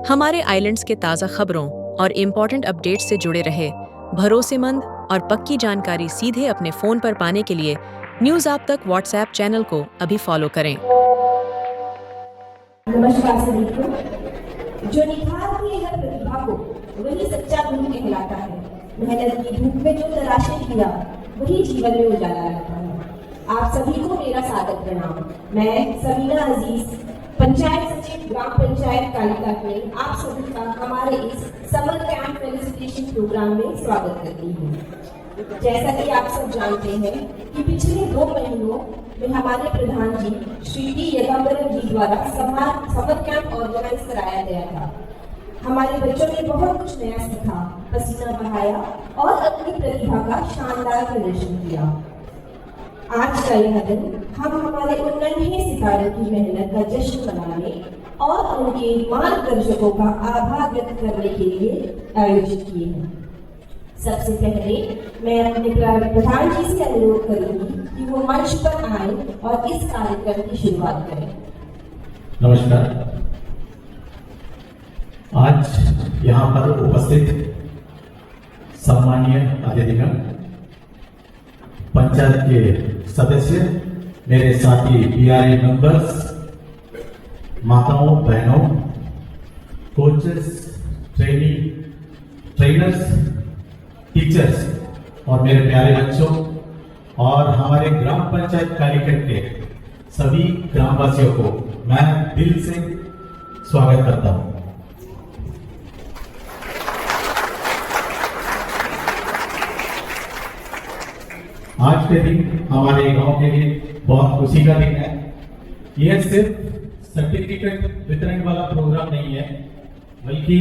हमारे आइलैंड्स के ताज़ा खबरों और इम्पोर्टेंट अपडेट्स से जुड़े रहे भरोसेमंद और पक्की जानकारी सीधे अपने फ़ोन पर पाने के लिए न्यूज़ आप तक व्हाट्सएप चैनल को अभी फॉलो करें। नमस्कार सभी को। जो निखारती है हर प्रतिभा को वही सच्चा गुरु कहलाता है। मेहनत की धूप में जो तराशे किया वही जीवन में उजाला लाता है। आप सभी को मेरा सादर प्रणाम। मैं समीना अजीज, पंचायत सचिव ग्राम पंचायत कालिका में आप सभी का हमारे इस समर कैंप फेलिसिटेशन प्रोग्राम में स्वागत करती हूँ। जैसा कि आप सब जानते हैं कि पिछले 2 महीनों में हमारे प्रधान जी श्री टी यगाम्बरम जी द्वारा समर कैंप ऑर्गेनाइज कराया गया था। हमारे बच्चों ने बहुत कुछ नया सीखा, पसीना बहाया और अपनी प्रतिभा का शानदार प्रदर्शन किया। आज का यह दिन हम हमारे उन नन्हे सितारों की मेहनत का जश्न मनाने और उनके मार्गदर्शकों का आभार व्यक्त करने के लिए आयोजित किए हैं। सबसे पहले मैं अपने प्रधान जी से अनुरोध करूंगी कि वो मंच पर आए और इस कार्यक्रम की शुरुआत करें। नमस्कार। आज यहाँ पर उपस्थित सम्मानीय अतिथिगण, पंचायत के सदस्य, मेरे साथी पीआरए मेंबर्स, माताओं बहनों, कोचेस, ट्रेनर्स, टीचर्स और मेरे प्यारे बच्चों और हमारे ग्राम पंचायत कालीकट के सभी ग्रामवासियों को मैं दिल से स्वागत करता हूं। आज के दिन हमारे गांव के लिए बहुत खुशी का दिन है। यह सिर्फ सर्टिफिकेट वितरण वाला प्रोग्राम नहीं है, बल्कि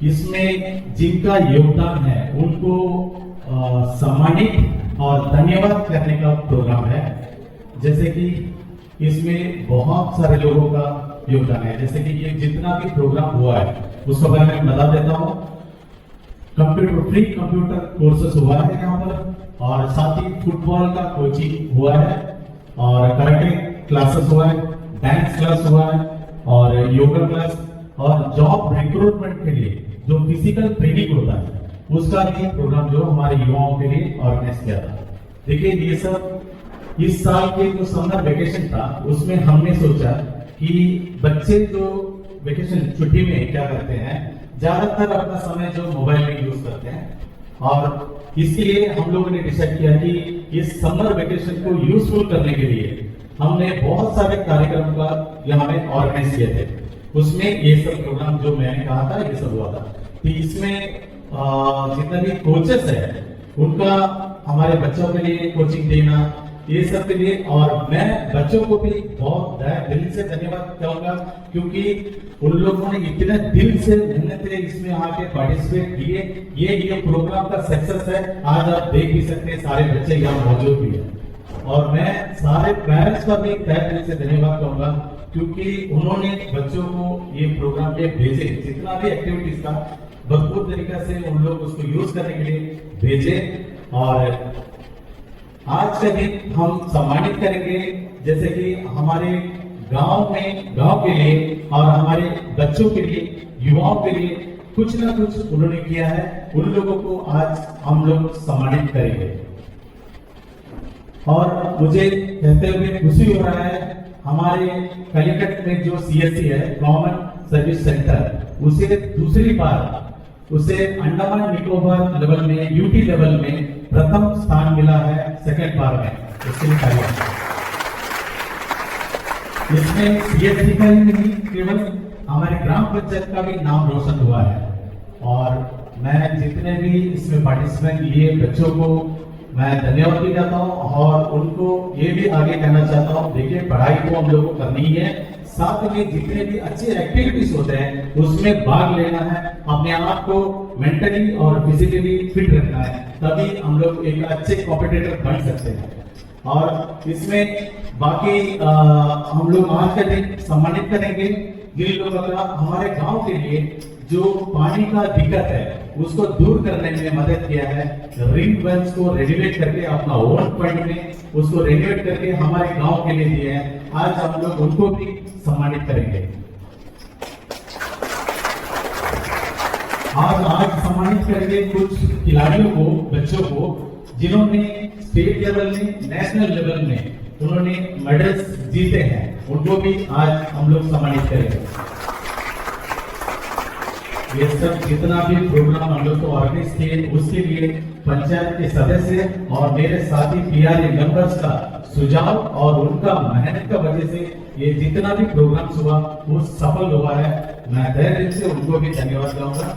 इसमें जिनका योगदान है उनको सम्मानित और धन्यवाद करने का प्रोग्राम है। जैसे कि इसमें बहुत सारे लोगों का योगदान है। जैसे कि ये जितना भी प्रोग्राम हुआ है उसको बारे में बता देता हूँ। फ्री कंप्यूटर कोर्सेस हुआ है यहाँ पर, और साथ ही फुटबॉल का कोचिंग हुआ है, और कराटे क्लासेस हुआ है, डांस क्लास हुआ है, और योगा क्लास, और जॉब रिक्रूटमेंट के लिए जो फिजिकल ट्रेनिंग होता है उसका भी प्रोग्राम जो हमारे युवाओं के लिए ऑर्गेनाइज किया था। देखिए, ये सब इस साल के जो समर वेकेशन था उसमें हमने सोचा कि बच्चे जो वेकेशन छुट्टी में क्या करते हैं, ज्यादातर अपना समय जो मोबाइल में यूज करते हैं, और इसलिए हम लोगों ने डिसाइड किया कि इस समर वेकेशन को यूजफुल करने के लिए हमने बहुत सारे कार्यक्रम का यहाँ में ऑर्गेनाइज किए थे। उसमें ये सब प्रोग्राम जो मैंने कहा था ये सब हुआ था। तो इसमें जितने भी कोचेस है उनका हमारे बच्चों के लिए कोचिंग देना, ये सब के लिए, और मैं बच्चों को भी बहुत दिल से धन्यवाद कहूंगा, क्योंकि उन लोगों ने इतने दिल से मेहनत से इसमें आके पार्टिसिपेट किए। ये प्रोग्राम का सक्सेस है। आज आप देख भी सकते हैं सारे बच्चे यहाँ मौजूद भी है, और मैं सारे पेरेंट्स का भी तहे दिल से धन्यवाद कहूंगा, क्योंकि उन्होंने बच्चों को ये प्रोग्राम पे भेजे। जितना भी एक्टिविटीज था भरपूर तरीके से उन लोग उसको यूज करने के लिए भेजे। और आज का दिन हम सम्मानित करेंगे, जैसे कि हमारे गांव के लिए और हमारे बच्चों के लिए, युवाओं के लिए कुछ ना कुछ उन्होंने किया है, उन लोगों को आज हम लोग सम्मानित करेंगे। और मुझे कहते हुए खुशी हो रहा है, हमारे कालीकट में जो सीएससी है, कॉमन सर्विस सेंटर, उसे दूसरी बार उसे अंडमान निकोबार लेवल में, यूटी लेवल में प्रथम स्थान मिला है, सेकंड बार में। इसमें सीएससी का ही नहीं, केवल हमारे ग्राम पंचायत का भी नाम रोशन हुआ है। और मैं जितने भी इसमें पार्टिसिपेंट लिए बच्चों को मैं धन्यवाद भी देता हूँ, और उनको ये भी आगे कहना चाहता हूँ, देखिए पढ़ाई तो हम लोगों को करनी ही है, साथ में जितने भी अच्छे एक्टिविटीज होते हैं उसमें भाग लेना है, अपने आप को मेंटली और फिजिकली फिट रखना है, तभी हम लोग एक अच्छे कॉम्पिटिटर बन सकते हैं। और इसमें बाकी हम लोग आज का दिन सम्मानित करेंगे जिन लोगों का हमारे गांव के लिए जो पानी का दिक्कत है उसको दूर करने में मदद किया है। रिंग वेल्स को रेनोवेट करके अपना ओन फंड में उसको रेनोवेट करके हमारे गांव के लिए दिए हैं। आज हम लोग उनको भी सम्मानित करेंगे। आज सम्मानित करेंगे कुछ खिलाड़ियों को, बच्चों को, जिन्होंने स्टेट लेवल में, नेशनल लेवल में उन्होंने मेडल्स जीते हैं। उनको भी आज हम लोग सम्मानित करेंगे। ये सब जितना भी प्रोग्राम हम लोग को ऑर्गेनाइज किए, उसके लिए पंचायत के सदस्य और मेरे साथी पीआरए मेंबर्स का सुझाव और उनका मेहनत का वजह से ये जितना भी प्रोग्राम हुआ वो सफल हुआ है। मैं तहे दिल से उनको भी धन्यवाद दूंगा।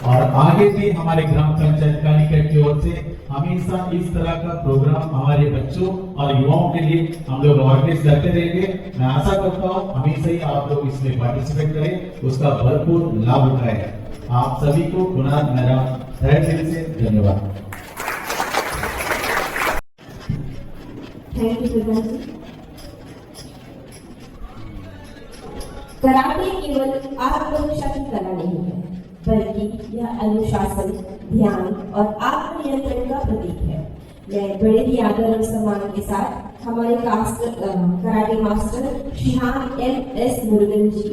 और आगे भी हमारे ग्राम पंचायत कालीकट की ओर से हमेशा इस तरह का प्रोग्राम हमारे बच्चों और युवाओं के लिए हम लोग ऑर्गेनाइज करते रहेंगे। मैं आशा करता हूँ हमेशा ही आप लोग इसमें पार्टिसिपेट करें, उसका भरपूर लाभ उठाएं। आप सभी को पुनः मेरा तहे दिल से धन्यवाद। Thank you Pradhan ji. Karate केवल आत्मरक्षा की कला नहीं है, बल्कि यह अनुशासन, ध्यान और आत्मनियंत्रण का प्रतीक है। मैं बड़े ही आदर और सम्मान के साथ हमारे karate master shihan S Murugan ji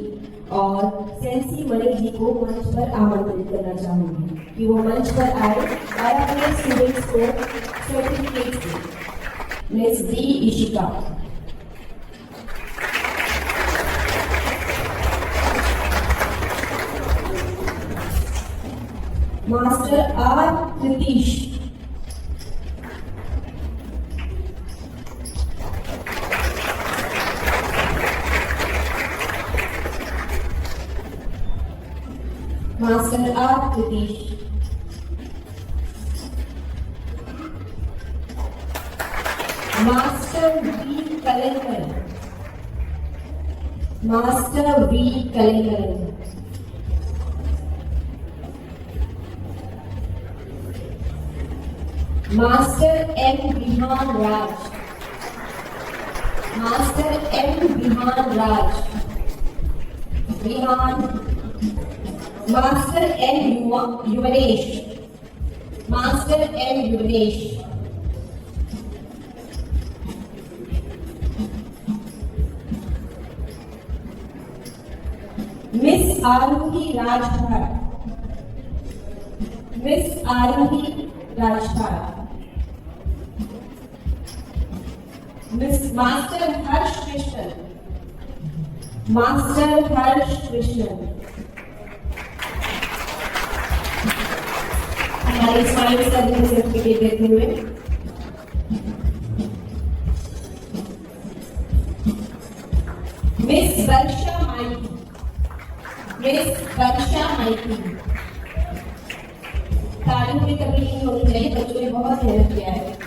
और सेंसी मणि जी को मंच पर आमंत्रित करना चाहूंगी कि वो मंच पर आए और अपने स्टूडेंट्स को सर्टिफिकेट दें। Miss D Ishika, master R Kritish, master R Kritish, master V Kalekar, master V Kalekar, master M Bihan Raj, master M Bihan Raj, Bihan, master M Yuvanesh, master M Yuvanesh, miss Aarohi Rajbhar, miss Aarohi Rajbhar, miss master Harsh Krishnan, master Harsh Krishnan, हमारे स्माइल सर्टिफिकेट देते हुए मिस वर्षा माइती, मिस वर्षा माइती। तालियों में कमी नहीं होनी चाहिए, बच्चों ने बहुत मेहनत किया है।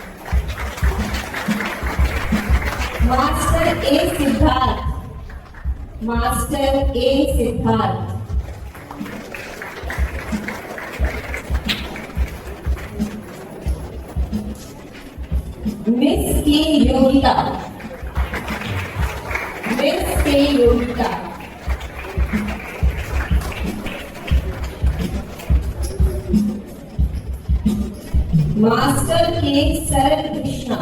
मास्टर ए सिद्धार्थ, मास्टर ए सिद्धार्थ, मिस के योगिता, मिस के योगिता, मास्टर के सरल कृष्णा,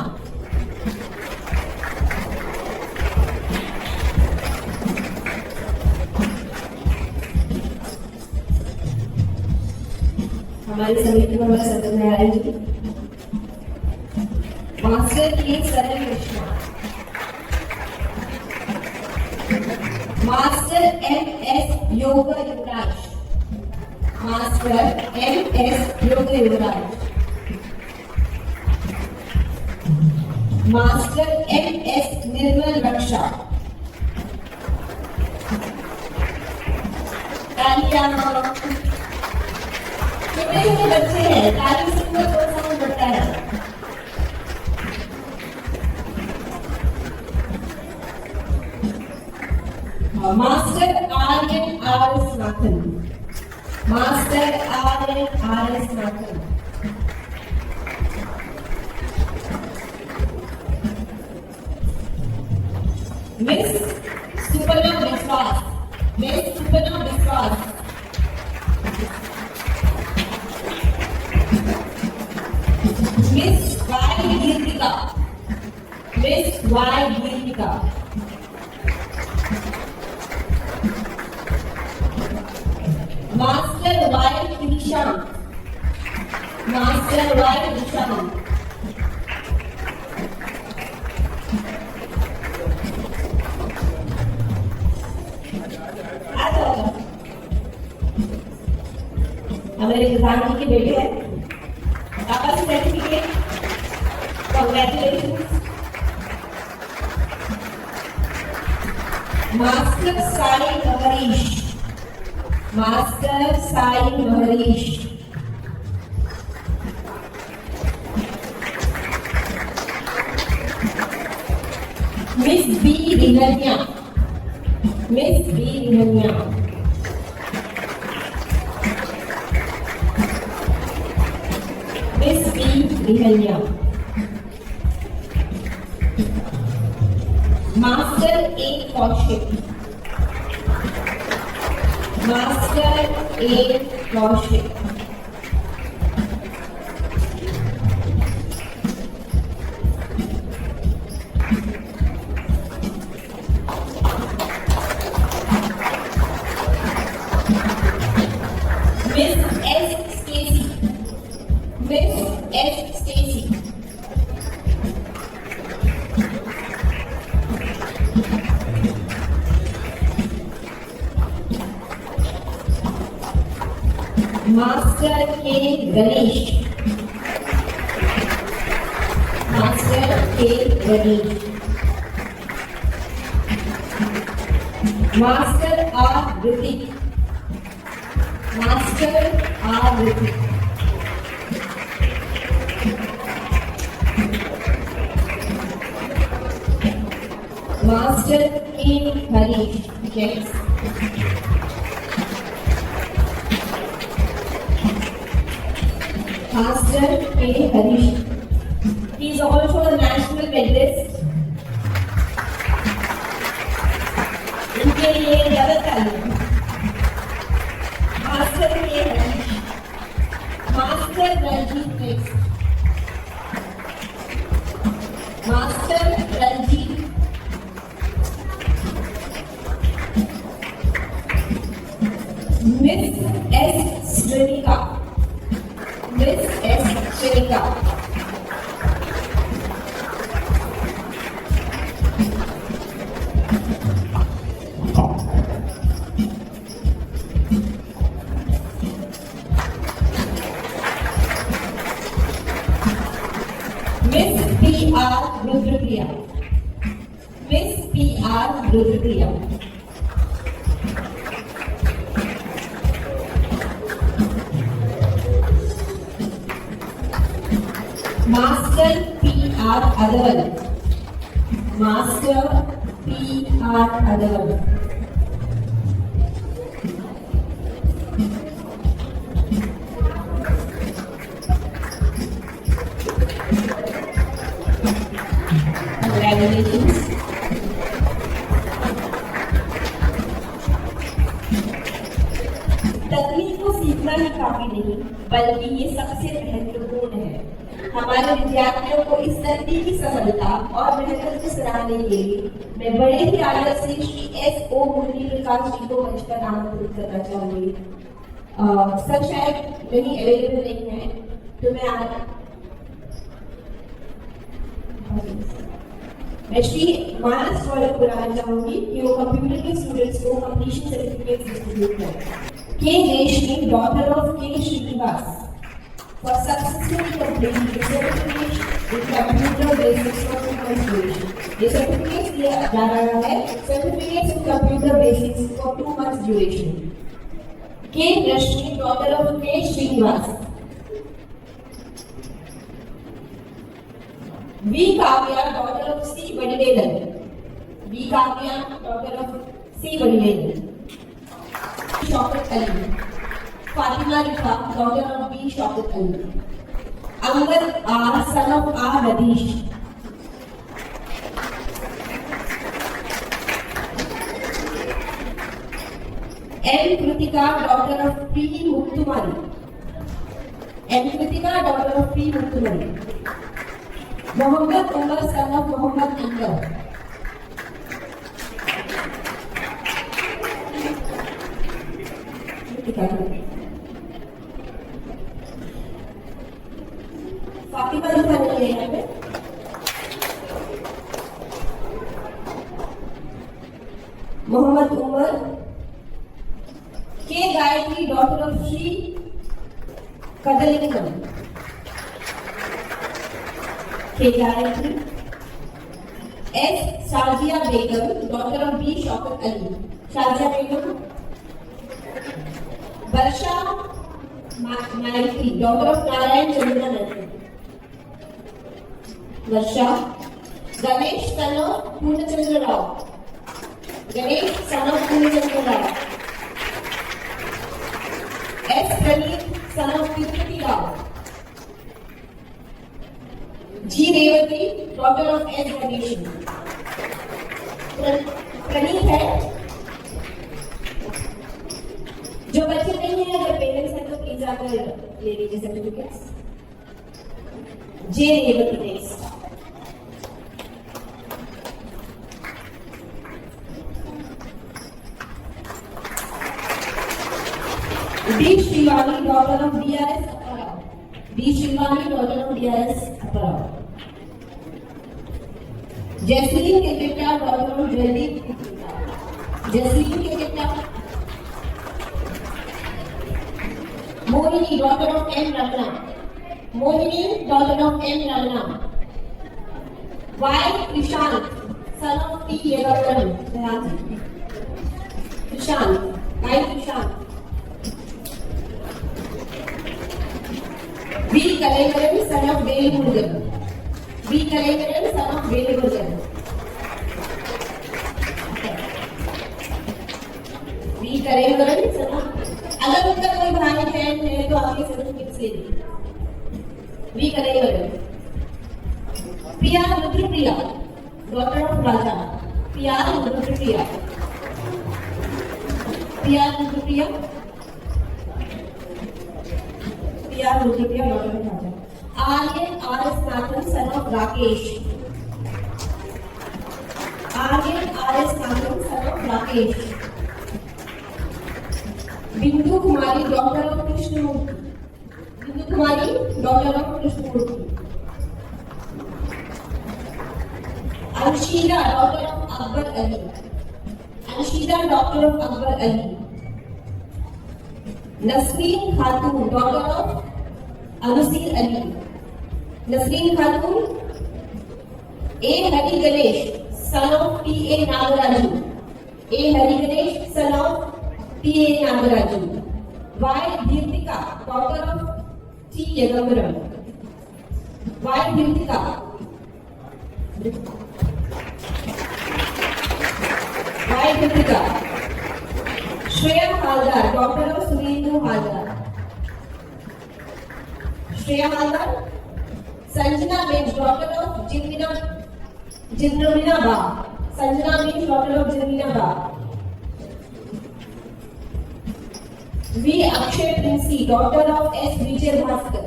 हमारी समिति में सत्यनारायण जी, मास्टर के सरल कृष्णा, मास्टर एम एस योग युवराज, मास्टर एम एस योग युवराज, मास्टर एम एस निर्मल रक्षा। तालियां, छोटे छोटे बच्चे हैं, ताली से उनको थोड़ा सा बढ़ता है। Master Aryan R S Nathan, master Aryan R S Nathan, miss Suparna Biswas, miss Suparna Biswas, miss Y Geetika, miss Y Geetika, master Y Nishant, master Y Nishant, हमारे प्रधानमंत्री के बेटे हैं, आपका certificate, congratulation. Master Sai Mahrish, master Sai Mahrish, miss B Rihania, miss B Rihania, miss B Rihania. Master A Kaushik, master A Kaushik, miss S Stacy, miss S Stacy, master K Ganesh, master K Ganesh, master R Hrithik, master R Hrithik, master K Harish जैक्स, Master K. Harish. He is also a national medalist. इनके लिए ज़्यादा तालीम। Master K. Harish. Master Ranjit Mix. Master Ranjit. Miss S. Srinika. Miss S. Srinika. Miss P.R. Rudrapriya. Miss P.R. Rudrapriya. Master P.R. Adaval. Master P.R. Adaval. Congratulations. तकनीक को सीखना ही काफी नहीं, बल्कि ये सबसे महत्वपूर्ण है। हमारे विद्यार्थियों को इस तकनीकी सफलता और मेहनत को सराहने के लिए मैं बड़े ही आदर से श्री S.O. मुरली प्रकाश जी को मंच पर आमंत्रित करना चाहूंगी। सर शायद कहीं अवेलेबल नहीं है, तो मैं श्री मानस गौरव बुलाना चाहूंगी कि वो कंप्यूटर के स्टूडेंट्स को कंप्लीशन सर्टिफिकेट डिस्ट्रीब्यूट करें। के रेशमी, डॉटर ऑफ के Srinivas, for successfully completing the certificate in computer basics for 2 months duration. ये certificate दिया जा रहा है certificates in computer basics for 2 months duration. के रश्मि, daughter of K Srinivas, V Kavya, daughter of C Vadivelan, V Kavya, daughter of C Vadivelan, Shaukat Ali, Fatima Rifa, daughter of B. Shaukat Ali, Angad R, son of R. Radeesh, M. Kritika, daughter of P. Muktumari, M. Kritika, daughter of P. Muktumari, Mohammed Umar, son of Mohammed Angar, Kritika Mohammed Umar, K Gayatri daughter of Shri Kadalingam, K Gayatri, S Shazia Begum daughter of B Shaukat Ali, Shazia Begum, Varsha Maitri daughter of Narayan Chandra Nandan, Varsha, Ganesh son of Purnachandra Rao, Ganesh son of Purnachandra Rao, S Praneet son of Tirupati Rao, G Revathi daughter of S Ganesh, Praneet है। जो बच्चे नहीं है अगर parents हैं तो please आकर ले लीजिए certificates. J Revathi next, D Shivani daughter of DRS Apparao, D Shivani daughter of DRS Apparao, Jasmine Kaketa daughter of Jaideep, Jasmine Kaketa, Mohini daughter of M Ramana, Mohini daughter of M Ramana, Y Krishant son of T Yegavaram, Krishant, Y Krishant, V Kalevaram son of Velmurugan, V Kalevaram son of Velmurugan, V Kalevaram son of, अगर उनका कोई भाई बहन है तो आपके certificates ले लीजिए। V Kalevaram, Priya Rudrapriya daughter of Raja, Priya Rudrapriya, Priya Rudrapriya, Priya Rudrapriya daughter of Raja, Aryan R S Nathan son of Rakesh, Aryan R S Nathan son of Rakesh, Bindu Kumari daughter of Krishnamurthy, Bindu Kumari daughter of Krishnamurthy, Anshida daughter of Akbar Ali, Anshida doctor of Akbar Ali, Nasreen Khatoon daughter of Anusir Ali, Nasreen Khatoon, A Hari Ganesh son of T A Nagaraju, A Hari Ganesh son of T A Nagaraju, Y Deepika daughter of T Yagambaram, Y Deepika, Y Deepika, Shreya Haldar daughter of Surendra Haldar, Shreya Haldar, Sanjana Baig daughter of Jinnamina Ba, Sanjana Baig daughter of Jinnamina Ba, V Akshay Princy daughter of S Vijay Bhaskar,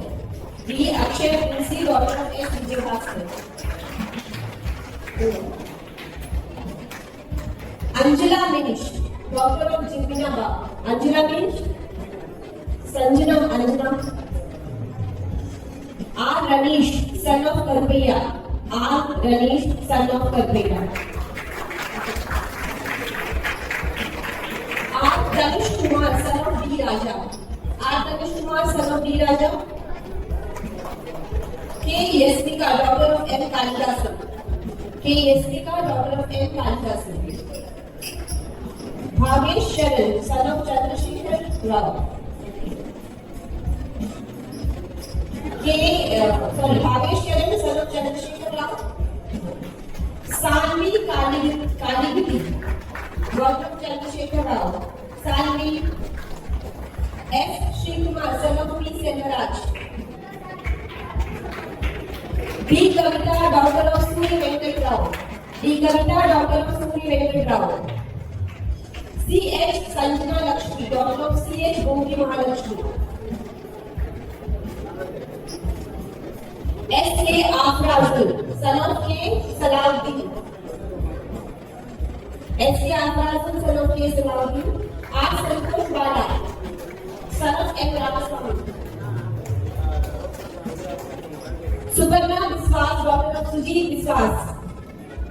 V Akshay Princy daughter of S Vijay Bhaskar, Anjala Minish daughter of Jinnamina Ba, Anjala Minish, Sanjana Anjana, R Ranish son of Karpaiya, are Ranish son of Karpaiya, R Tanush Kumar son of D Raja, R Tanush Kumar son of D Raja, K Yastika daughter of M Kalidasan, K Yastika daughter of M Kalidasan, Bhavesh Sharan son of Chandrashekhar Rao, Bhavesh Sharan son of Chandrashekhar Rao, Sanvi Kaligiri daughter of Chandrashekhar Rao, Sanvi, S Sri Kumar son of P Senraj, D Kavita daughter of Surya Venkat Rao, D Kavita daughter of Surya Venkat Rao, C H Sanjana Lakshmi daughter of C H Gomathi Mahalakshmi, S K Afrajul sun of के Salauddin, S K Afrajul sun of के Salauddin, R Santosh वाला son of M Ramaswamy, Suparna Biswas daughter of Sujit विश्वास,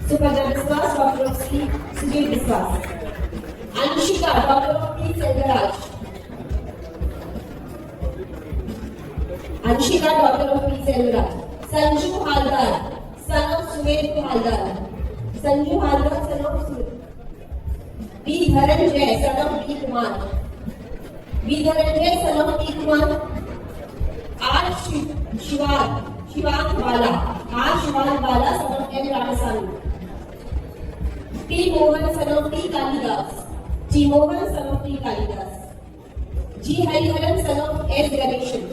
सुपर्णा विश्वास doctor of Sujit Biswas, Anshika doctor of P Selvaraj, Anshika doctor of P Selvaraj. Sanju Haldar son of Suved Haldar, Sanju Haldar son of Suved. B Dhananjay son of B Kumar, B Dhananjay son of B Kumar. R Shivang Wala, R Shivang Wala son of M Ramasamy. T Mohan son of T Kalidas, T Mohan son of T Kalidas. G Hariharan son of S Ganesan,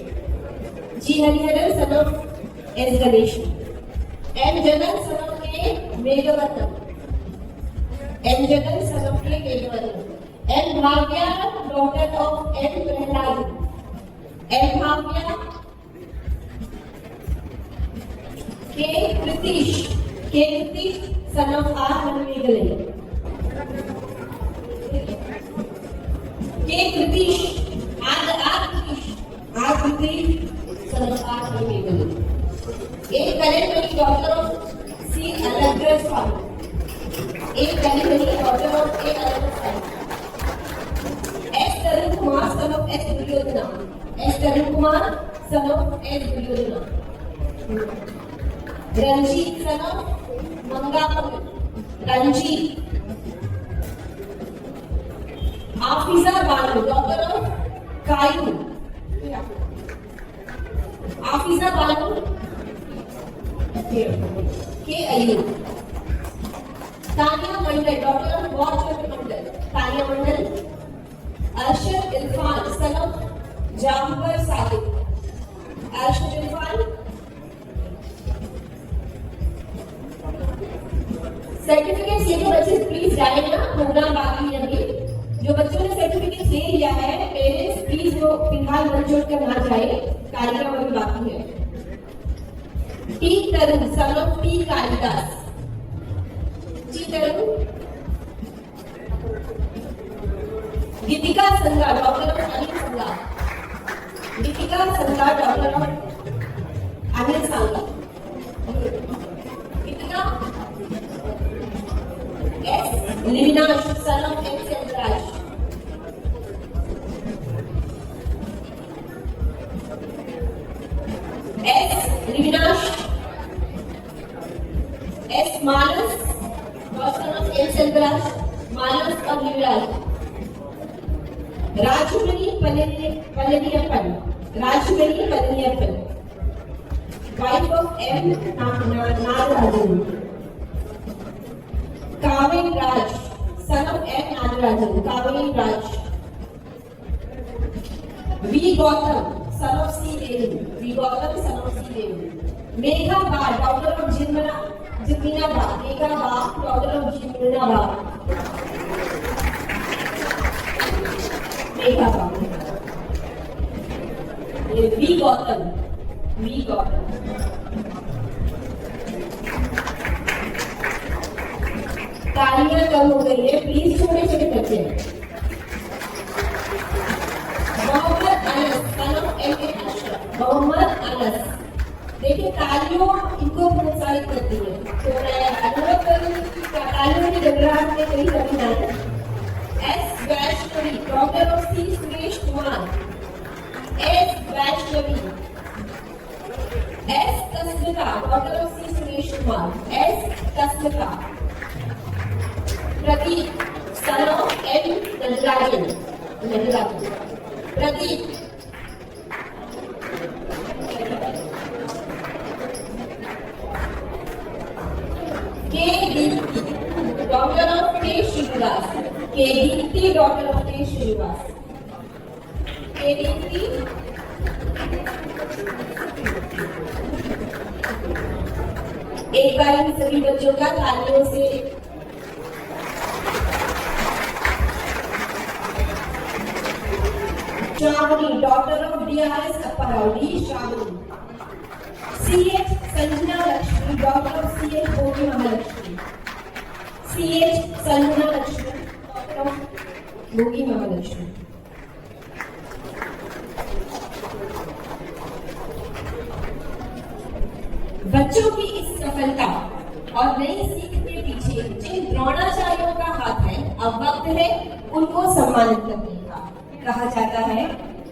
G Hariharan son of S Ganesan. M Jagan son of K Meghavartan, M Jagan son of K Meghavartan. M Bhagya daughter of M Prahlad, M Bhagya. K Kritish son of R Hanumegale, K Kritish R Kritish son of R Hanumegale. एक correct doctor of C Alagraj Farooq, एक correct doctor of A Alagraj Farooq. S Tarun Kumar son of S Duryodhana, S Tarun Kumar son of S Duryodhana. Ranjit son of Mangapur, Ranjit. Afiza Bano doctor of Kayu, Afiza Bano K Ayub. Tania Mandal doctor of watch Mandal, Tania Mandal. Arshad Irfan son of Jafar Sadiq, Arshad Irfan. Certificate लेके बच्चे please जाए ना, programme बाकी है अभी। जो बच्चों ने सर्टिफिकेट ले लिया है पेरेंट्स प्लीज वो फिलहाल मन छोड़ कर ना जाए, कार्यक्रम अभी बाकी है। T Tarun son of T Kalidas, T Tarun. Geetika Sanga doctor of Anil Sanga, Geetika Sanga doctor of Anil Sanga. Geetika. S Livinash son of M Selvaraj, S Livinash. S Manas doctor of M Selvaraj, Manas और Livinash. Rajmani Palaniappan, Rajmani Palaniappan, wife of M Nagarajan. Kaveri Raj son of M Nagarajan, Kaveri Raj. V Gautam son of C Devi, V Gautam son of C Devi. Megha Ba doctor of जिमीना बा, Megha Ba doctor of जिमीना बा, मेघा बा। ये we Gautam, we Gautam. तालियां कम हो गई है please, छोटे छोटे बच्चे। Mohammad Anas son of M A Ashraf, Mohammad Anas. देखिए तालियों इनको प्रोत्साहित करती है, तो मैं अनुरोध करूंगी तालियों की गड़गड़ाहट में कहीं कमी ना आए। S Vaishnavi doctor of C Suresh Kumar, S Vaishnavi. S Tasmita doctor of C Suresh Kumar, S Tasmita. Pradeep son of M Natarajan, Natarajan. Pradeep. K Deepti doctor of के श्रीनिवास, के दीप्ति डॉक्टर ऑफ के श्रीनिवास, के दीप्ति। एक बार इन सभी बच्चों का तालियों से Shravani doctor of DRS Apparaudi, Shravani. CH Sanjana Lakshmi doctor of CH Bhogi Mahalakshmi, CH Sanjana Lakshmi doctor of Bhogi Mahalakshmi. बच्चों की इस सफलता और नई सीख के पीछे जिन द्रोणाचार्यों का हाथ है अब वक्त है उनको सम्मानित करने का। कहा जाता है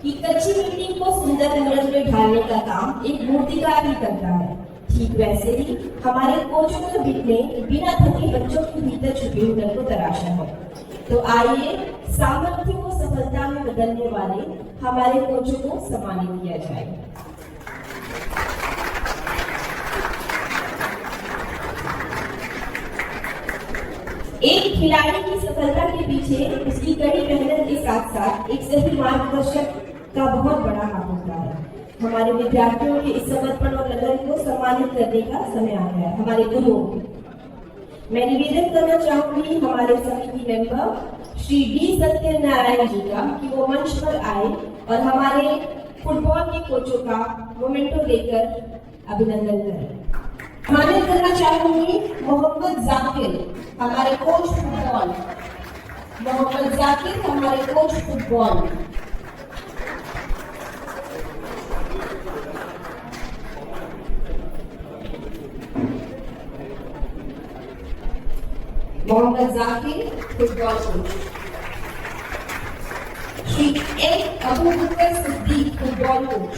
कि कच्ची मिट्टी को सुंदर मूर्त में ढालने का काम एक मूर्तिकार ही करता है। ठीक वैसे ही हमारे कोचों ने बिना थके बच्चों के भीतर छुपे हुनर को तराशा है। तो आइए सामर्थ्य को सफलता में बदलने वाले हमारे कोचों को सम्मानित किया जाए। एक खिलाड़ी की सफलता के पीछे उसकी कड़ी मेहनत के साथ साथ एक सही मार्गदर्शक का बहुत बड़ा हाथ होता है। हमारे विद्यार्थियों के इस समर्पण और लगन को सम्मानित करने का समय आ गया है। हमारे गुरुओं मैं निवेदन करना चाहूंगी हमारे समिति मेंबर श्री डी सत्यनारायण जी का कि वो मंच पर आए और हमारे फुटबॉल के कोचों का मोमेंटो लेकर अभिनंदन करें। सम्मानित करना चाहूंगी मोहम्मद जाकिर हमारे कोच फुटबॉल। मोहम्मद जाकिर हमारे coach football. Mohammed Zakir football coach. Shri N Abu Bakar Siddiq football coach.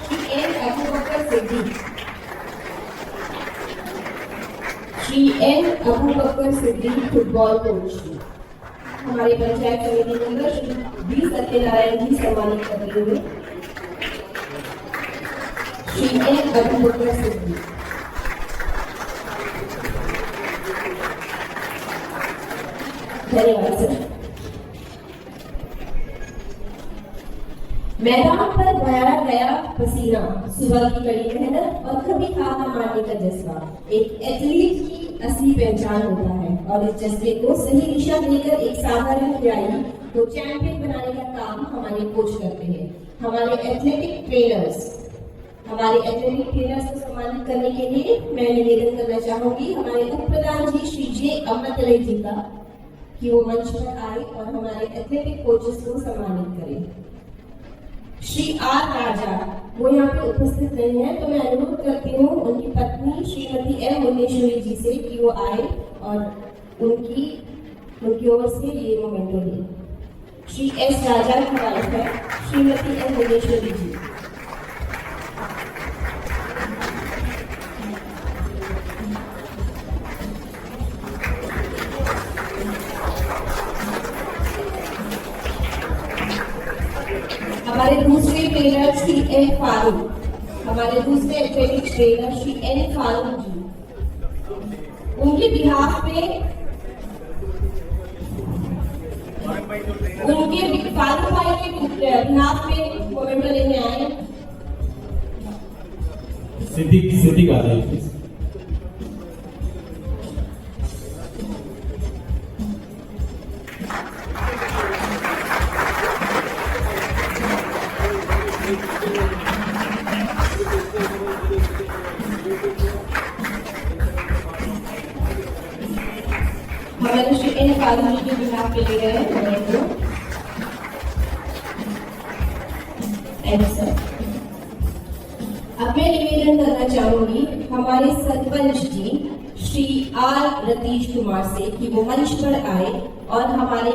Shri N Abu Bakar Siddiq. Shri N Abu Bakar Siddiq football coach. हमारे पंचायत समिति मेंबर श्री डी सत्यनारायण जी सम्मानित करते हुए श्री एन अबू बकर सिद्दीक। धन्यवाद सर। मैदान पर बहाया गया पसीना, सुबह की कड़ी मेहनत और कभी हार न मारने का जज्बा एक एथलीट की असली पहचान होता है और इस जज्बे को सही दिशा देकर एक साधारण खिलाड़ी को चैंपियन बनाने का काम हमारे कोच करते हैं। हमारे एथलेटिक ट्रेनर्स को सम्मानित करने के लिए मैं निवेदन करना चाहूंगी हमारे उप प्रधान जी श्री जे अमृत जी का कि वो मंच पर आए और हमारे एथलेटिक कोचेस को सम्मानित करें। श्री आर राजा वो यहाँ पे उपस्थित नहीं है, तो मैं अनुरोध करती हूँ उनकी पत्नी श्रीमती एम मुनेश्वरी जी से कि वो आए और उनकी ओर से ये मोमेंटो लें। श्री एस राजा की वाइफ है श्रीमती एम मुनेश्वरी जी। हमारे दूसरे ट्रेनर श्री एन फारूक, हमारे दूसरे athletic trainer Shri N Farooq ji, उनके बिहाफ पे फारूक भाई के बिहाफ पे मोमेंटो लेने आए। सिद्दीक आ जाइए प्लीज। हमारे श्री एन फारूक जी के बिहाफ पे ले गए हैं। अब मैं निवेदन करना चाहूंगी हमारे सरपंच जी श्री आर रतीश कुमार से कि वो मंच पर आए और हमारे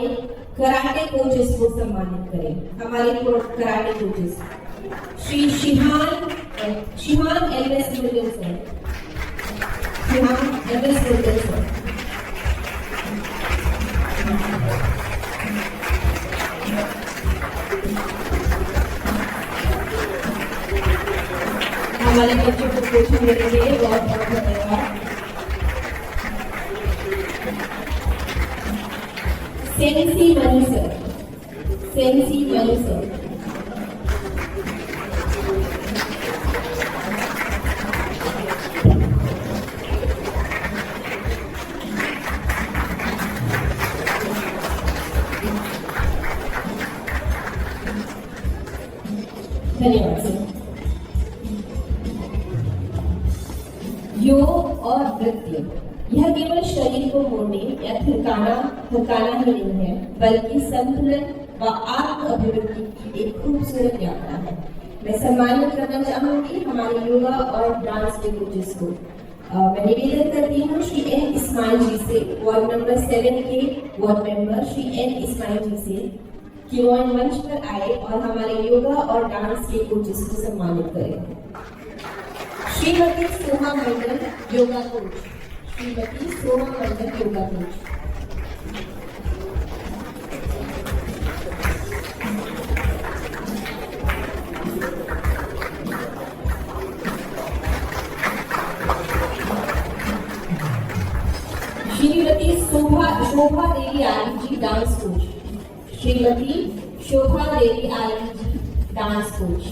कराटे कोचेस को सम्मानित करें। हमारे karate coaches Shri Shihan LS Murugan sir. हमारे बच्चों को कोचिंग देने के लिए बहुत बहुत धन्यवाद। Sensi money sir. धन्यवाद सर। योग और नृत्य यह केवल शरीर को मोड़ने या थकाना ही नहीं है, बल्कि संतुलन व आत्म अभिव्यक्ति की एक खूबसूरत यात्रा है। मैं सम्मानित करना चाहूंगी हमारे योगा और डांस के कोचेस को। मैं निवेदन करती हूँ श्री एन इस्माइल जी से, वार्ड नंबर 7 के ward member Shri N Ismail ji से कि वो मंच पर आए और हमारे योगा और डांस के कोचेस को सम्मानित करें। श्रीमती सोहा मंडल योगा कोच, श्रीमती सोहा मंडल योगा कोच। श्रीमती शोभा देवी आर्य जी डांस कोच, श्रीमती शोभा देवी आर्य जी डांस कोच।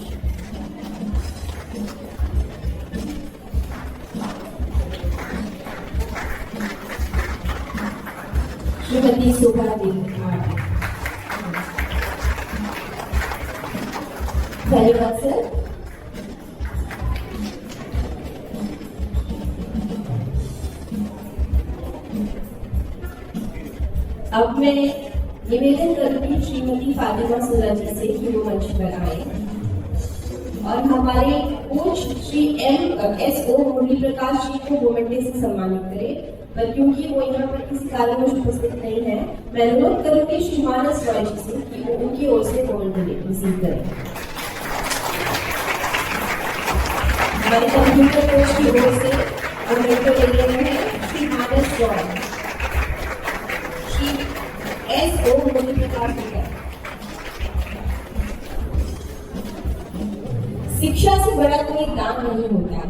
श्रीमती शोभा देवी आर्य। धन्यवाद सर। अब मैं निवेदन करूंगी श्रीमती फातिमा सुरा जी से कि वो मंच पर आए और हमारे कोच श्री MSO मुरली प्रकाश जी को मोमेंटे से सम्मानित करें। पर क्योंकि वो यहाँ पर किसी कारणवश उपस्थित नहीं है, मैं अनुरोध करूंगी श्री मानस रॉय जी से कि वो उनकी ओर से मोमेंटे रिसीव करें। हमारे कंप्यूटर कोच की ओर से मोमेंटे ले रहे हैं श्री मानस रॉय। SO मुरली प्रकाश जी। शिक्षा से बड़ा कोई दान नहीं होता।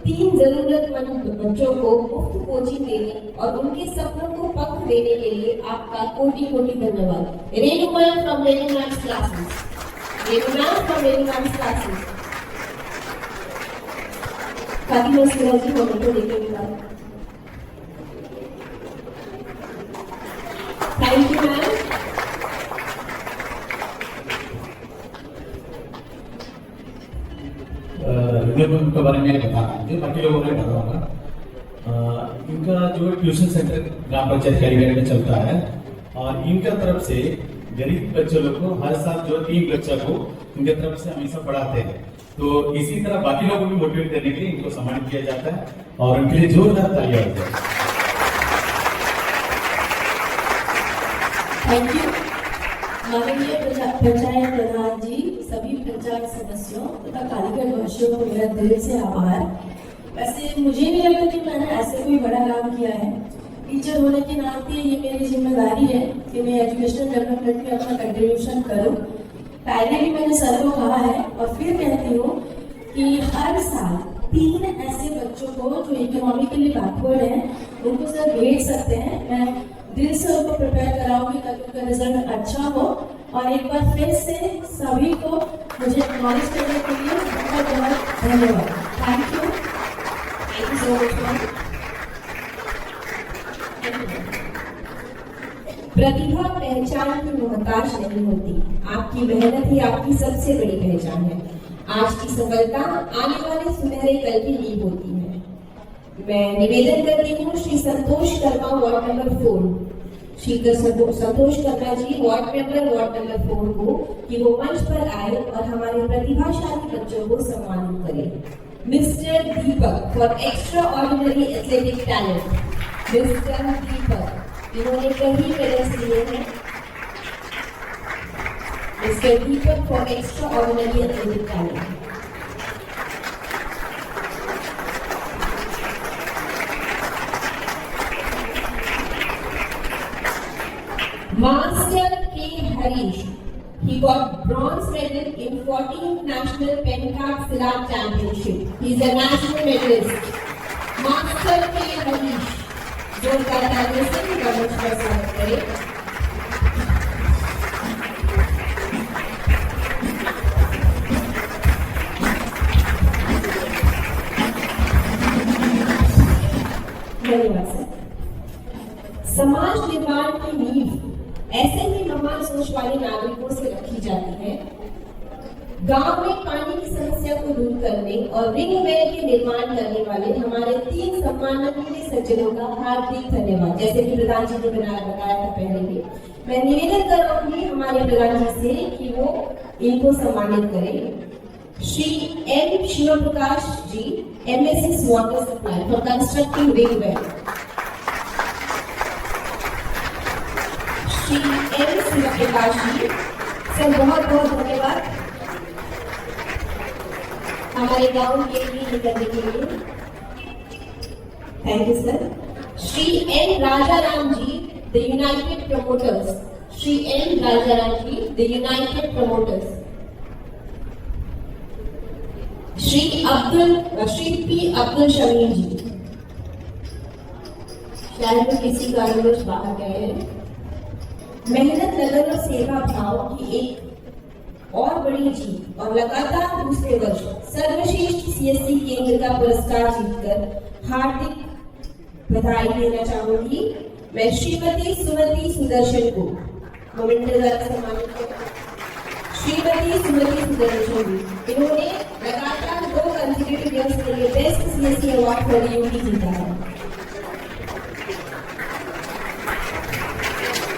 3 जरूरतमंद बच्चों को मुफ्त कोचिंग देने और उनके सपनों को पंख देने के लिए आपका कोटि कोटि धन्यवाद। Renu ma'am from Renu ma'am's classes, Renu ma'am from Renu ma'am's classes. Fatima सुरा जी मोमेंटो लेके हुए। Thank you ma'am. के बारे में बताना है, बाकी लोगों ने बताऊंगा। इनका जो ट्यूशन सेंटर ग्राम पंचायत कारीगरी में चलता है और इनका तरफ से गरीब बच्चों लोग को हर साल जो 3 बच्चा को इनके तरफ से हमेशा पढ़ाते हैं। तो इसी तरह बाकी लोगों को भी मोटिवेट करने के लिए इनको सम्मानित किया जाता है और उनके लिए जोरदार तालियां होती है। थैंक यू माननीय पंचायत प्रधान जी, सभी पंचायत सदस्यों तथा कारीगर भाइयों को मेरा दिल से आभार। वैसे मुझे नहीं लगता कि मैंने ऐसे कोई बड़ा काम किया है। टीचर होने के नाते ये मेरी जिम्मेदारी है कि मैं एजुकेशनल डेवलपमेंट में अपना कंट्रीब्यूशन करूं। पहले भी मैंने सर को कहा है और फिर कहती हूँ कि हर साल 3 ऐसे बच्चों को जो इकोनॉमिकली बैकवर्ड हैं उनको सर भेज सकते हैं। मैं दिल से उनको प्रिपेयर कराऊंगी ताकि उनका रिजल्ट अच्छा हो। और एक बार फिर से सभी को मुझे एक्नॉलेज करने के लिए बहुत बहुत धन्यवाद। Thank you so much. प्रतिभा पहचान की मोहताज नहीं होती, आपकी मेहनत ही आपकी सबसे बड़ी पहचान है। आज की सफलता आने वाले सुनहरे कल की नींव होती है। मैं निवेदन करती हूँ श्री संतोष कर्मा वार्ड नंबर 4, श्री संतोष कर्मा जी वार्ड नंबर 4 को कि वो मंच पर आए और हमारे प्रतिभाशाली बच्चों को सम्मानित करें। Mister Deepak for extraordinary athletic talent, mister Deepak, इन्होंने कई मेडल्स लिए हैं। Mister Deepak for extraordinary athletic talent. Master K. Harish, he got bronze medal in 14th National Pentathlon Championship. He is a national medalist. Master K. Harish, जोरदार तालियों से government का स्वागत करें। धन्यवाद सर। समाज निर्माण की नींव ऐसे ही महान सोच वाले नागरिकों से रखी जाती है। गांव में पानी की समस्या को दूर करने और रिंग वेल के निर्माण करने वाले हमारे 3 सम्माननीय सज्जनों का हार्दिक धन्यवाद। जैसे कि प्रधान जी ने बताया था पहले भी, मैं निवेदन करूंगी हमारे प्रधान जी से कि वो इनको सम्मानित करें। Shri M Shiv Prakash ji, MSc water supply for constructing ring well. Shri M Shiv Prakash ji, sir बहुत बहुत धन्यवाद हमारे गांव के लिए निकलने के लिए, thank you sir. Shri N Rajaram ji, the United Promoters. Shri N Rajaram ji, the United Promoters. Shri P Abdul Shamim ji, शायद वो किसी कारणवश बाहर गए हैं। मेहनत, लगन और सेवा भाव की एक और बड़ी जीत और लगातार दूसरे वर्ष सर्वश्रेष्ठ CSC केंद्र का पुरस्कार जीतकर हार्दिक बधाई देना चाहूंगी मैं श्रीमती सुमति सुदर्शन को। मोमेंटो द्वारा सम्मानित किया श्रीमती सुमति सुदर्शन जी, इन्होंने लगातार 2 कंसेक्यूटिव ईयर्स के लिए best CSC award for UT जीता है।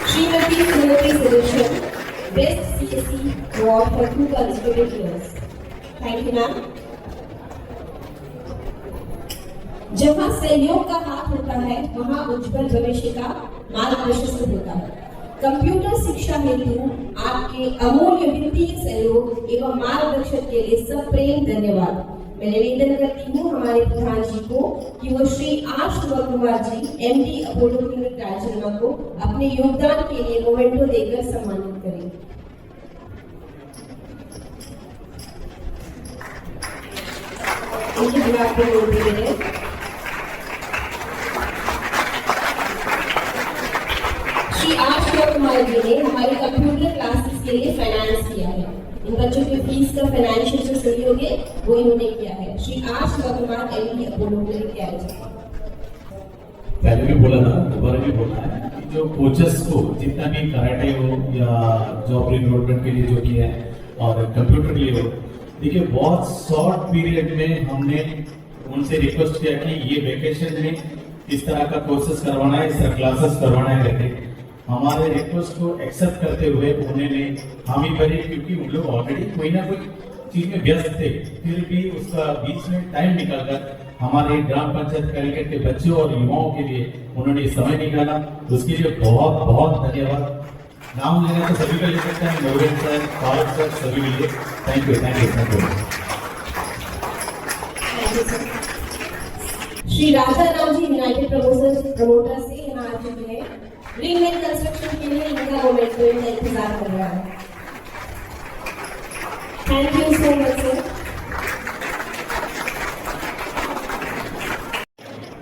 Shrimati Sumati Sudarshan, best CSC award for 2 consecutive years. Thank you ma'am. जहाँ सहयोग का हाथ होता है वहाँ उज्जवल भविष्य का मार्ग प्रशस्त होता है। कंप्यूटर शिक्षा हेतु आपके अमूल्य वित्तीय सहयोग एवं मार्गदर्शन के लिए सप्रेम धन्यवाद। मैं निवेदन करती हूँ हमारे प्रधान जी को कि वो Shri R Shivakumar ji, MD Apollo clinic Raicharma को अपने योगदान के लिए मोमेंटो देकर सम्मानित करें। उनके जवाब पे बोल दे रहे हैं। श्री आर शिवकुमार जी ने हमारे कंप्यूटर क्लासेस के लिए फाइनेंस किया है। इन बच्चों के फीस का फाइनेंशियल जो सहयोग है वो इन्होंने किया है। Shri R Shivakumar, MD Apollo clinic Raicharma. पहले भी बोला था, दोबारा भी बोलना है कि जो कोचेस को जितना भी कराटे हो या जॉब रिक्रूटमेंट के लिए जो भी है और कंप्यूटर के लिए हो, देखिए बहुत शॉर्ट पीरियड में हमने उनसे रिक्वेस्ट किया कि ये वेकेशन में इस तरह का कोर्सेस करवाना है, इस तरह क्लासेस करवाना है करके हमारे रिक्वेस्ट को एक्सेप्ट करते हुए उन्होंने हामी भरी, क्योंकि उन लोग ऑलरेडी कोई ना कोई चीज में व्यस्त थे, फिर भी उसका बीच में टाइम निकालकर हमारे ग्राम पंचायत कैलिकट के बच्चों और युवाओं के लिए उन्होंने समय निकाला। उसके लिए बहुत बहुत धन्यवाद। नाम लेना तो सभी का ले सकते हैं, मोहन सर, पारक सर, सभी के लिए thank you, thank you, thank you. Shri Raja Ram ji, united promoter से यहाँ आ चुके हैं। रिंग वेल कंस्ट्रक्शन के लिए इनका मोमेंटो का इंतजार कर रहा है। Thank you so much sir.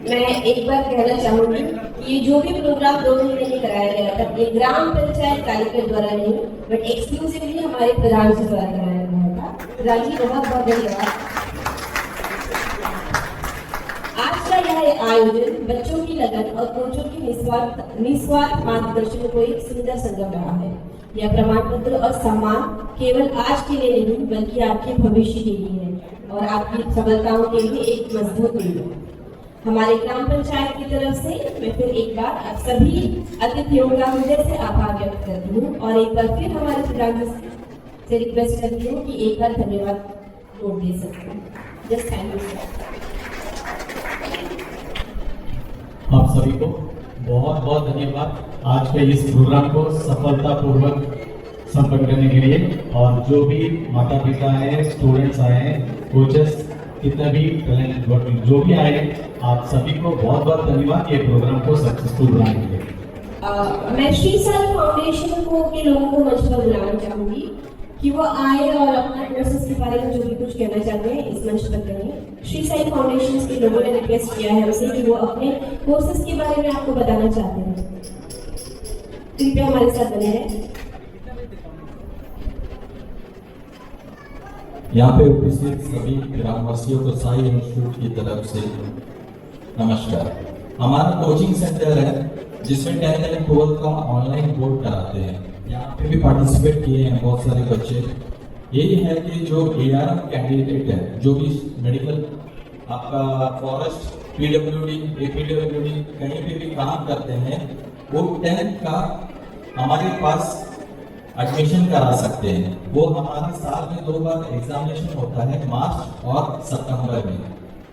मैं एक बार कहना चाहूंगी कि ये जो भी प्रोग्राम 2 महीने में कराया गया था, ये ग्राम पंचायत कालीकट द्वारा नहीं बट एक्सक्लूसिवली हमारे प्रधान जी द्वारा कराया गया था। प्रधान जी बहुत बहुत धन्यवाद। आज का यह आयोजन बच्चों की लगन और कोचों की निस्वार्थ मार्गदर्शन को एक सुंदर संगम रहा है। यह प्रमाण पत्र और सम्मान केवल आज के लिए नहीं बल्कि आपके भविष्य के लिए है और आपकी सफलताओं के लिए एक मजबूत नींव है। हमारे ग्राम पंचायत की तरफ से मैं फिर एक बार आप सभी अतिथियों का हृदय से आभार व्यक्त करती हूँ और एक बार फिर हमारे प्रधान से रिक्वेस्ट करती हूँ कि एक बार धन्यवाद नोट दे सकते हैं। Just thank you. आप सभी को बहुत बहुत धन्यवाद आज के इस प्रोग्राम को सफलतापूर्वक संपन्न करने के लिए। और जो भी माता पिता आए, स्टूडेंट्स आए हैं, कोचेस, कितना भी टैलेंट जो भी आए, आप सभी को बहुत बहुत धन्यवाद ये प्रोग्राम को सक्सेसफुल बनाने के लिए। मैं श्री साई फाउंडेशन को के लोगों को मंच पर बुलाना चाहूंगी कि वो आए और अपना कोर्सेज के बारे में जो भी कुछ कहना चाहते हैं इस मंच पर करें। श्री साई फाउंडेशन के लोगों ने रिक्वेस्ट किया है हमसे कि वो अपने कोर्सेज के बारे में आपको बताना चाहते हैं। कृपया हमारे साथ बने रहें। यहाँ पे उपस्थित सभी ग्रामवासियों को साई इंस्टीट्यूट की तरफ से नमस्कार। हमारा कोचिंग सेंटर है जिसमें 10th and 12th का ऑनलाइन बोर्ड कराते हैं। यहाँ पे भी पार्टिसिपेट किए हैं बहुत सारे बच्चे। यही है कि जो ARM कैंडिडेट है, जो भी मेडिकल आपका फॉरेस्ट, PWD, APWD कहीं पे भी काम करते हैं, वो 10th का हमारे पास एडमिशन करा सकते हैं। वो हमारे साल में 2 बार एग्जामिनेशन होता है, मार्च और सितंबर में।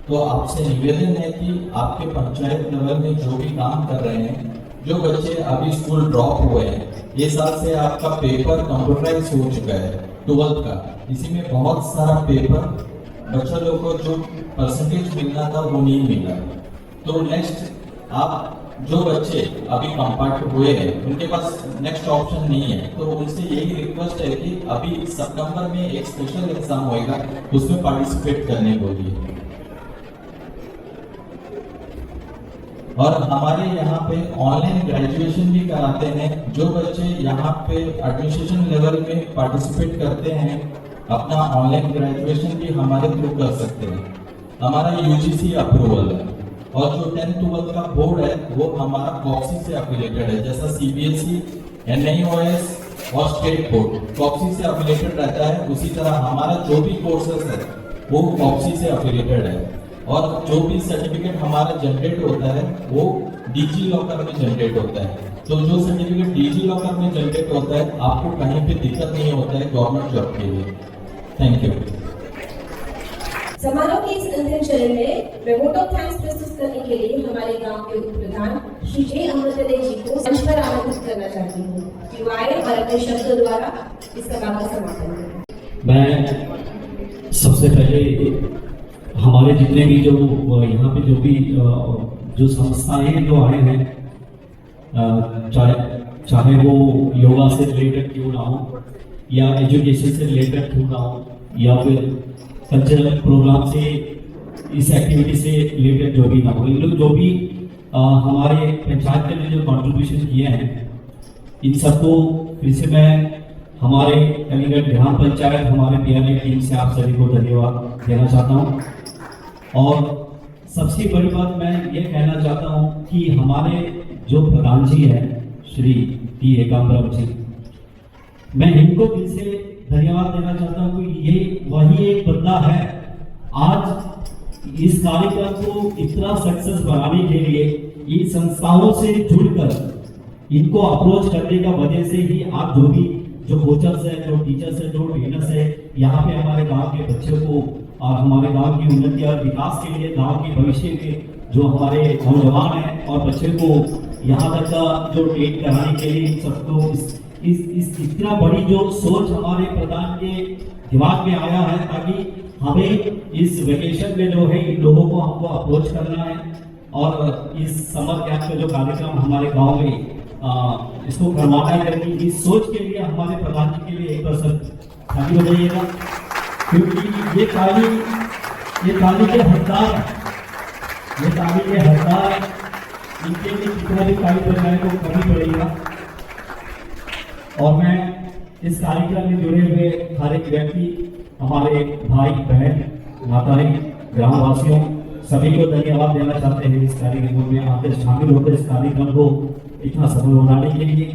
तो आपसे निवेदन है कि आपके पंचायत लेवल में जो भी काम कर रहे हैं, जो बच्चे अभी स्कूल ड्रॉप हुए हैं, ये साल से आपका पेपर कंप्यूटराइज हो चुका है 12th का। इसी में बहुत सारा पेपर बच्चों लोग को जो परसेंटेज मिलना था वो नहीं मिला। तो नेक्स्ट आप जो बच्चे अभी कंपार्ट हुए हैं उनके पास नेक्स्ट ऑप्शन नहीं है, तो उनसे यही रिक्वेस्ट है कि अभी सितंबर में एक स्पेशल एग्जाम होएगा, उसमें पार्टिसिपेट करने को लिए। और हमारे यहाँ पे ऑनलाइन ग्रेजुएशन भी कराते हैं। जो बच्चे यहाँ पे एडमिनिस्ट्रेशन लेवल में पार्टिसिपेट करते हैं, अपना ऑनलाइन ग्रेजुएशन भी हमारे थ्रू कर सकते हैं। हमारा यूजीसी अप्रूवल है और जो 10th-12th का बोर्ड है वो हमारा कॉक्सी से एफिलिएटेड है। जैसा सीबीएसई, एनआईओएस और स्टेट बोर्ड कॉक्सी से एफिलिएटेड रहता है, उसी तरह हमारा जो भी कोर्सेस है वो कॉक्सी से एफिलिएटेड है। और जो भी सर्टिफिकेट हमारा जनरेट होता है वो डीजी लॉकर में जनरेट होता है। तो जो सर्टिफिकेट डीजी लॉकर में जनरेट होता है, आपको कहीं पे दिक्कत नहीं होता है गवर्नमेंट जॉब के लिए। Thank you. समारोह के इस अंतिम चरण में मैं वोट ऑफ थैंक्स प्रस्तुत करने के लिए हमारे गांव के उप प्रधान श्री जे अमृतदे जी को मंच पर आमंत्रित करना चाहती हूँ कि वो आए और अपने शब्दों द्वारा इस सभा का समापन करें। मैं सबसे पहले हमारे जितने भी जो यहाँ पे जो भी जो संस्थाएं जो आए हैं, चाहे वो योगा से रिलेटेड क्यों ना हो या एजुकेशन से रिलेटेड क्यों ना हो या फिर कल्चरल प्रोग्राम से, इस एक्टिविटी से रिलेटेड जो भी ना हो, इन लोग जो भी हमारे पंचायत के लिए जो कंट्रीब्यूशन किए हैं, इन सबको फिर से मैं हमारे अलीगढ़ ग्राम पंचायत, हमारे पीआरए टीम से आप सभी को धन्यवाद देना चाहता हूँ। और सबसे बड़ी बात मैं ये कहना चाहता हूँ कि हमारे जो प्रधान जी हैं श्री टी एकाम्बरम जी, मैं इनको दिल से धन्यवाद देना चाहता हूँ कि ये वही एक बंदा है आज इस कार्यक्रम को इतना सक्सेस बनाने के लिए इन संस्थाओं से जुड़कर इनको अप्रोच करने का वजह से ही आज जो कोचर्स है, जो टीचर्स है, जो ट्रेनर्स है, यहाँ पे हमारे गांव के बच्चों को और हमारे गांव की उन्नति और विकास के लिए, गांव के भविष्य के जो हमारे नौजवान हैं और बच्चे को यहाँ तक का जो ट्रेन कराने के लिए सबको इस इतना बड़ी जो सोच हमारे प्रधान के दिमाग में आया है, ताकि हमें इस वेकेशन में जो है इन लोगों को हमको अप्रोच करना है और इस समर कैंप का जो कार्यक्रम हमारे गाँव में इसको करवाना है। इस सोच के लिए हमारे प्रधान जी के लिए 1% खाली हो जाइएगा, क्योंकि ये ताली के हकदार, इनके लिए कितना भी ताली बजाने को कमी पड़ेगा। और मैं इस कार्यक्रम में जुड़े हुए हर एक व्यक्ति, हमारे भाई बहन, माताएं, ग्रामवासियों सभी को धन्यवाद देना चाहते हैं इस कार्यक्रम में आकर शामिल होकर इस कार्यक्रम को इतना सफल बनाने के लिए।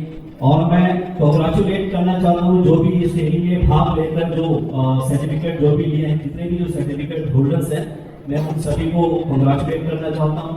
और मैं कॉन्ग्रेचुलेट करना चाहता हूँ जो भी इस रैली में भाग लेकर जो सर्टिफिकेट जो भी लिए हैं, जितने भी जो सर्टिफिकेट होल्डर्स हैं, मैं उन सभी को कॉन्ग्रेचुलेट करना चाहता हूँ।